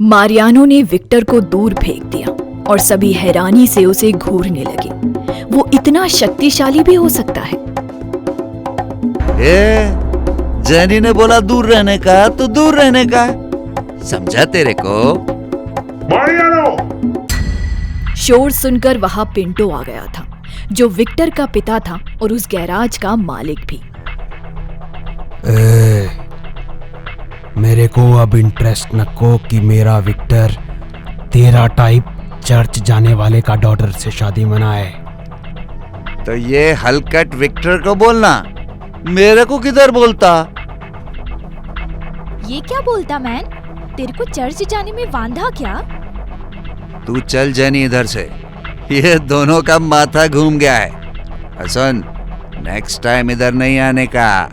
Mariano ने Victor को दूर फेंक दिया और सभी हैरानी से उसे घूरने लगे। वो इतना शक्तिशाली भी हो सकता है। जेनी ने बोला दूर रहने का तो दूर रहने का, समझा तेरे को? मारियानो! शोर सुनकर वहां पिंटो आ गया था, जो विक्टर का पिता था और उस गैराज का मालिक भी। मेरे को अब इंटरेस्ट नको कि मेरा विक्टर तेरा टाइप चर्च जाने वाले का डॉटर से शादी मनाए। तो ये हलकट विक्टर को बोलना, मेरे को किधर बोलता? ये क्या बोलता मैन? तेरे को चर्च जाने में वांधा क्या? तू चल जेनी इधर से, ये दोनों का माथा घूम गया है। सुन, नेक्स्ट टाइम इधर नहीं आने का।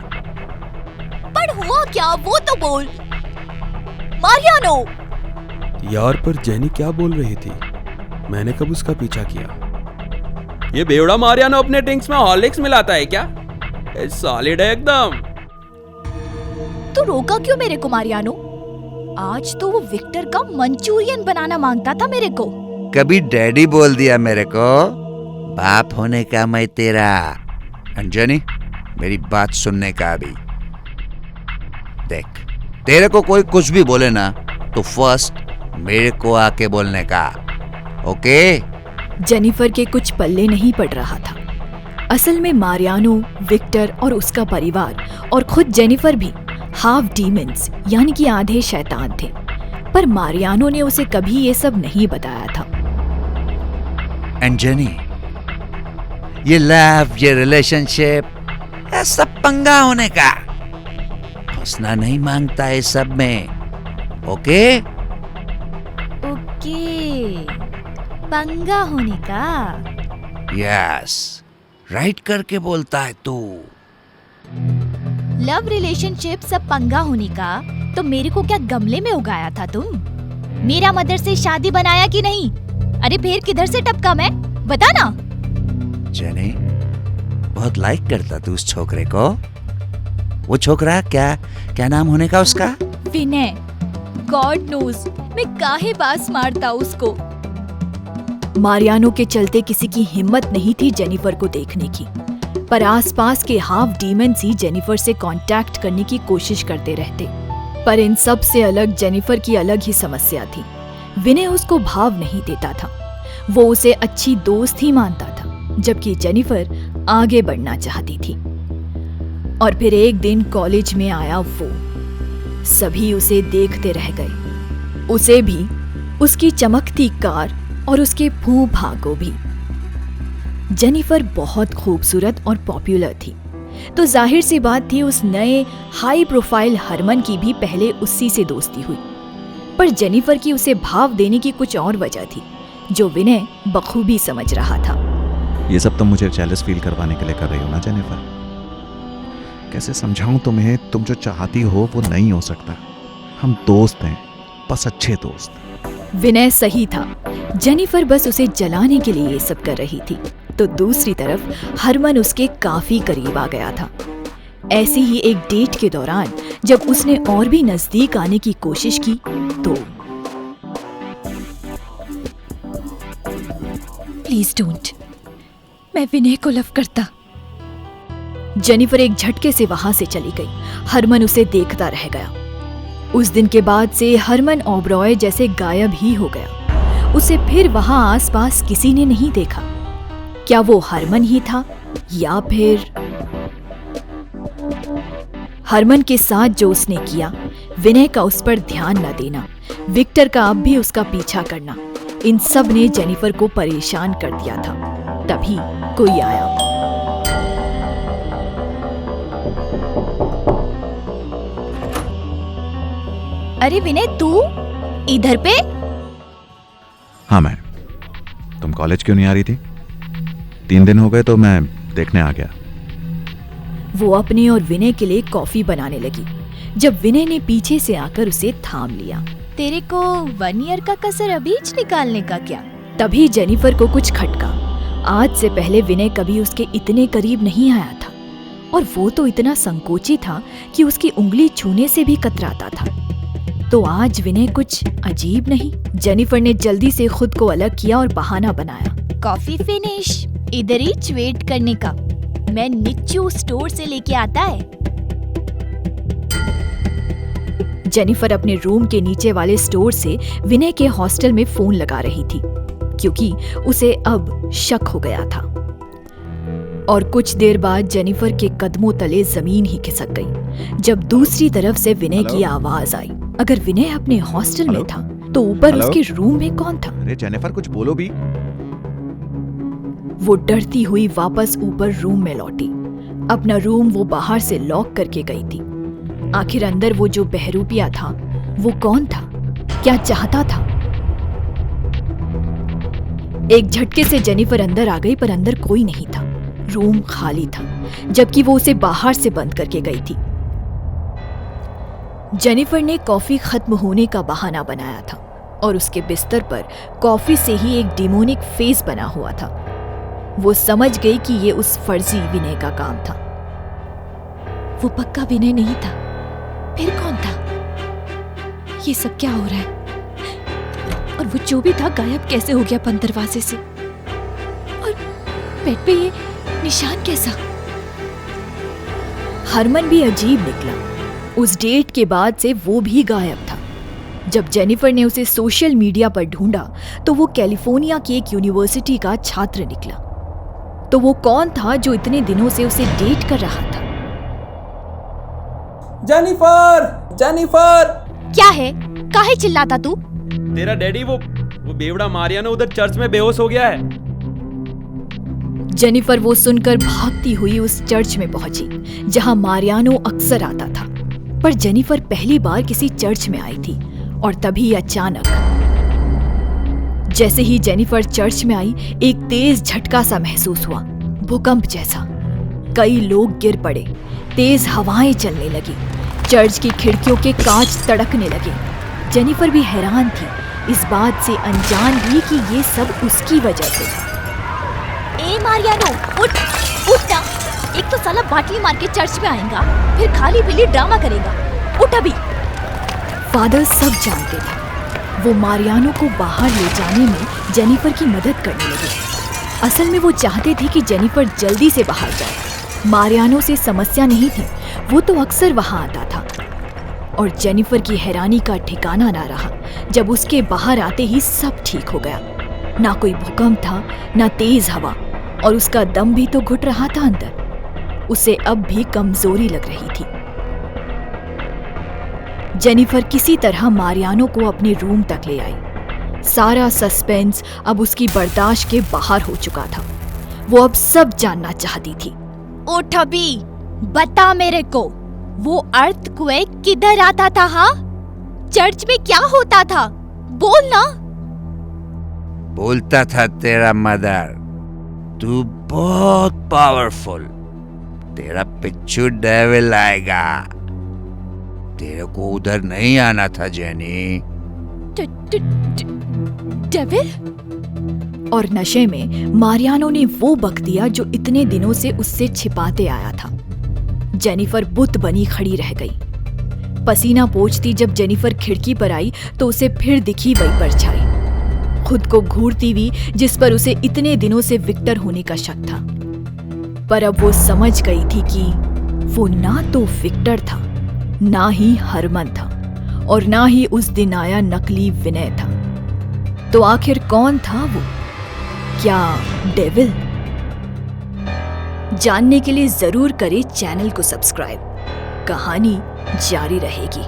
पर हुआ क्या वो तो बोल। मारियानो! यार पर जेनी क्या बोल रही थी? मैंने कब उसका पीछा किया? ये बेवड़ा मारियानो अपने ड्रिंक्स में हॉर्लिक्स मिलाता है क्या? सॉलिड है एकदम। तू रोका क्यों मेरे को मारियानो? आज तो वो विक्टर का मंचूरियन बनाना मांगता था मेरे को। कभी डैडी बोल दिया मेरे को, बाप होने का मैं तेरा। अंजनी, मेरी बात सुनने का अभी देख, तेरे को कोई कुछ भी बोले ना तो फर्स्ट मेरे को आके बोलने का, ओके? जेनिफर के कुछ पल्ले नहीं पड़ रहा था। असल में मारियानो, विक्टर और उसका परिवार और खुद जेनिफर भी हाफ डीमंस यानी कि आधे शैतान थे, पर मारियानो ने उसे कभी ये सब नहीं बताया था। अंजनी, ये लव, ये रिलेशनशिप, ये सब पंगा होने का, फंसना नहीं मांगता है सब में, ओके? ओके, पंगा होने का। यस, राइट करके बोलता है तू। लव रिलेशनशिप सब पंगा होने का तो मेरे को क्या गमले में उगाया था तुम? मेरा मदर से शादी बनाया कि नहीं? अरे फिर किधर से टपका मैं, बता ना। जेनी, बहुत लाइक करता तू उस छोकरे को। वो छोकरा क्या नाम होने का उसका? विनय। गॉड नोज मैं काहे पास मारता उसको। मारियानो के चलते किसी की हिम्मत नहीं थी जेनिफर को देखने की, पर आसपास के हाफ डीमंस ही जेनिफर से कांटेक्ट करने की कोशिश करते रहते। पर इन सब से अलग जेनिफर की अलग ही समस्या थी। विनय उसको भाव नहीं देता था, वो उसे अच्छी दोस्त ही मानता था, जबकि जेनिफर आगे बढ़ना चाहती थी। और फिर एक दिन कॉलेज में आया वो, सभी उसे देखते रह गए, उसे भी, उसकी चमकती कार और उसके फूफा को भी। जेनिफर बहुत खूबसूरत और पॉपुलर थी, तो जाहिर सी बात थी उस नए हाई प्रोफाइल हरमन की भी पहले उसी से दोस्ती हुई। पर जेनिफर की उसे भाव देने की कुछ और वजह थी, जो विनय बखूबी समझ रहा था। ये सब तुम मुझे जेलस फील करवाने के लिए कर रही हो ना जेनिफर? कैसे समझाऊं तुम्हें, तुम जो चाहती हो वो नहीं हो सकता। हम दोस्त हैं, बस अच्छे दोस्त। विनय सही था, जेनिफर बस उसे जलाने के लिए ये सब कर रही थी। तो दूसरी तरफ हरमन उसके काफी करीब आ गया था। ऐसी ही एक डेट के दौरान जब उसने और भी नजदीक आने की कोशिश की तो प्लीज डोंट, मैं विनय को लव करता। जेनिफर एक झटके से वहां से चली गई। हरमन उसे देखता रह गया। उस दिन के बाद से हरमन ओबरॉय जैसे गायब ही हो गया। उसे फिर वहां आसपास किसी ने नहीं देखा। क्या वो हरमन ही था या फिर हरमन के साथ जो उसने किया, विनय का उस पर ध्यान न देना, विक्टर का अब भी उसका पीछा करना, इन सब ने जेनिफर को परेशान कर दिया था। तभी कोई आया। अरे विनय, तू इधर पे? हाँ मैं। तुम कॉलेज क्यों नहीं आ रही थी? 3 दिन हो गए तो मैं देखने आ गया। वो अपने और विनय के लिए कॉफी बनाने लगी, जब विनय ने पीछे से आकर उसे थाम लिया। तेरे को 1 ईयर का कसर अभीच निकालने का क्या? तभी जेनिफर को कुछ खटका। आज से पहले विनय कभी उसके इतने करीब नहीं आया था, और वो तो इतना संकोची था कि उसकी उंगली छूने से भी कतराता था। तो आज विनय कुछ अजीब नहीं। जेनिफर ने जल्दी से खुद को अलग किया और बहाना बनाया। कॉफी फिनिश, इधर ही वेट करने का, मैं निच्चू स्टोर से लेके आता है। जेनिफर अपने रूम के नीचे वाले स्टोर से विनय के हॉस्टल में फोन लगा रही थी, क्योंकि उसे अब शक हो गया था। और कुछ देर बाद जेनिफर के कदमों तले जमीन ही खिसक गई जब दूसरी तरफ से विनय की आवाज आई। अगर विनय अपने हॉस्टल में था तो ऊपर उसके रूम में कौन था? अरे जेनिफर कुछ बोलो भी। वो डरती हुई वापस ऊपर रूम में लौटी। अपना रूम वो बाहर से लॉक करके गई थी। आखिर अंदर वो जो बहरूपिया था वो कौन था? क्या चाहता था? एक झटके से जेनिफर अंदर आ गई, पर अंदर कोई नहीं था। रूम खाली था, जबकि वो उसे बाहर से बंद करके गई थी। जेनिफर ने कॉफी खत्म होने का बहाना बनाया था और उसके बिस्तर पर कॉफी से ही एक डिमोनिक फेस बना हुआ था। वो समझ गई कि ये उस फर्जी विनय का काम था। वो पक्का विनय नहीं था, फिर कौन था? ये सब क्या हो रहा है? और वो जो भी था गायब कैसे हो गया बंद दरवाजे से? और बेड पे ये निशान कैसा? हरमन भी अजीब निकला। उस डेट के बाद से वो भी गायब था। जब जेनिफर ने उसे सोशल मीडिया पर ढूंढा तो वो कैलिफोर्निया की एक यूनिवर्सिटी का छात्र निकला। तो वो कौन था जो इतने दिनों से उसे डेट कर रहा था? Jennifer, Jennifer! क्या है? काहे चिल्लाता तू? तेरा डैडी वो बेवड़ा मारियानो उधर चर्च में बेहोश हो गया है। जेनिफर वो सुनकर भागती हुई उस चर्च में पहुंची जहां मारियानो अक्सर आता था। पर जेनिफर पहली बार किसी चर्च में आई थी और तभी अचानक जैसे ही जेनिफर चर्च में आई, एक तेज झटका सा महसूस हुआ, भूकंप जैसा। कई लोग गिर पड़े, तेज हवाएं चलने लगी, चर्च की खिड़कियों के कांच तड़कने लगे। जेनिफर भी हैरान थी, इस बात से अनजान भी कि ये सब उसकी वजह से। ए मारियानो, उठ ना। एक तो साला बाटली मार के चर्च में आएगा, फिर खाली पीली ड्रामा करेगा। उठ अभी। फादर सब जानते थे। वो मारियानो को बाहर ले जाने में जेनिफर की मदद करने लगे। असल में वो चाहते थे कि जेनिफर जल्दी से बाहर जाए। मारियानो से समस्या नहीं थी, वो तो अक्सर वहां आता था। और जेनिफर की हैरानी का ठिकाना ना रहा जब उसके बाहर आते ही सब ठीक हो गया। ना कोई भूकंप था, ना तेज हवा, और उसका दम भी तो घुट रहा था अंदर। उसे अब भी कमजोरी लग रही थी। जेनिफर किसी तरह मारियानो को अपने रूम तक ले आई। सारा सस्पेंस अब उसकी बर्दाश्त के बाहर हो चुका था। वो अब सब जानना चाहती थी। उठ अभी, बता मेरे को, वो अर्थक्वेक किधर आता था? हाँ, चर्च में क्या होता था? बोल ना। बोलता था तेरा मदर, तू बहुत पावरफुल, तेरा पिच्चू डेविल आएगा, तेरे को उधर नहीं आना था जेनी। डेविल? और नशे में मारियानो ने वो बक दिया जो इतने दिनों से उससे छिपाते आया था। जेनिफर बुत बनी खड़ी रह गई। पसीना पोंछती जब जेनिफर खिड़की पर आई तो उसे फिर दिखी वही परछाई, खुद को घूरती हुई, जिस पर उसे इतने दिनों से विक्टर होने का शक था। पर अब वो समझ गई थी कि वो ना तो विक्टर था, ना ही हरमन था, और ना ही उस दिन आया नकली विनय था। तो आखिर कौन था वो? क्या डेविल? जानने के लिए जरूर करें चैनल को सब्सक्राइब। कहानी जारी रहेगी।